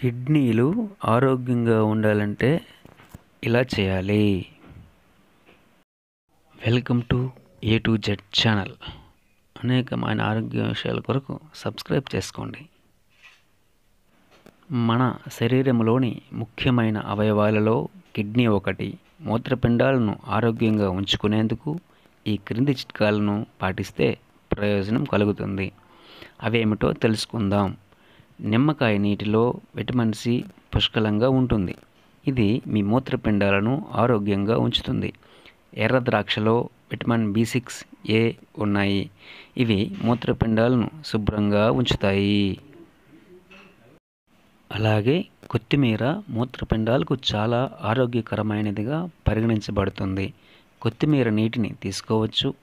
కిడ్నీలు ఆరోగ్యంగా ఉండాలంటే ఇలా చేయాలి. Welcome to A to Z channel. అనేకమైన ఆరోగ్య విషయాల కొరకు సబ్స్క్రైబ్ చేసుకోండి. మన శరీరంలోని ముఖ్యమైన అవయవాలలో కిడ్నీ ఒకటి. మూత్రపిండాలను ఆరోగ్యంగా ఉంచుకునేందుకు ఈ క్రింది చిట్కాలను పాటిస్తే ప్రయోజనం కలుగుతుంది. అవేమిటో తెలుసుకుందాం. నిమ్మకాయ నీటిలో విటమిన్ సి పుష్కలంగా ఉంటుంది. ఇది మీ మూత్రపిండాలను ఆరోగ్యంగా ఉంచుతుంది. ఎర్ర ద్రాక్షలో విటమిన్ B6A ఉన్నాయి. ఇవి మూత్రపిండాలను శుభ్రంగా ఉంచుతాయి. అలాగే కొత్తిమీర మూత్రపిండాలకు చాలా ఆరోగ్యకరమైనదిగా పరిగణించబడుతుంది. కొత్తిమీర నీటిని తీసుకోవచ్చు.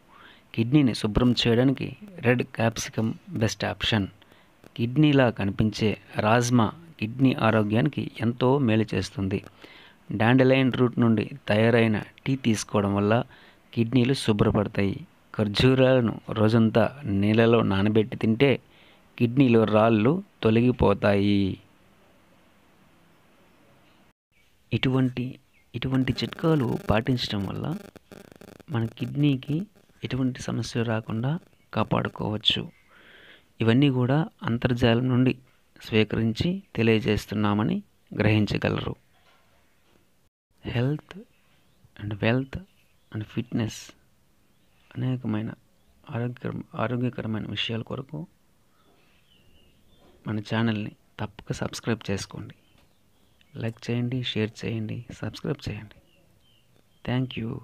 కిడ్నీని శుభ్రం చేయడానికి రెడ్ క్యాప్సికమ్ బెస్ట్ ఆప్షన్. కిడ్నీలా కనిపించే రాజ్మా కిడ్నీ ఆరోగ్యానికి ఎంతో మేలు చేస్తుంది. డాండెలైన్ రూట్ నుండి తయారైన టీ తీసుకోవడం వల్ల కిడ్నీలు శుభ్రపడతాయి. ఖర్జూరాలను రోజంతా నీళ్ళలో నానబెట్టి తింటే కిడ్నీలో రాళ్ళు తొలగిపోతాయి. ఇటువంటి చిట్కాలు పాటించడం వల్ల మన కిడ్నీకి ఎటువంటి సమస్య రాకుండా కాపాడుకోవచ్చు. ఇవన్నీ కూడా అంతర్జాలం నుండి స్వీకరించి తెలియజేస్తున్నామని గ్రహించగలరు. Health and wealth and fitness అనేకమైన ఆరోగ్యకరమైన విషయాల కొరకు మన ఛానల్ని తప్పక సబ్స్క్రైబ్ చేసుకోండి. లైక్ చేయండి, షేర్ చేయండి, సబ్స్క్రైబ్ చేయండి. Thank you.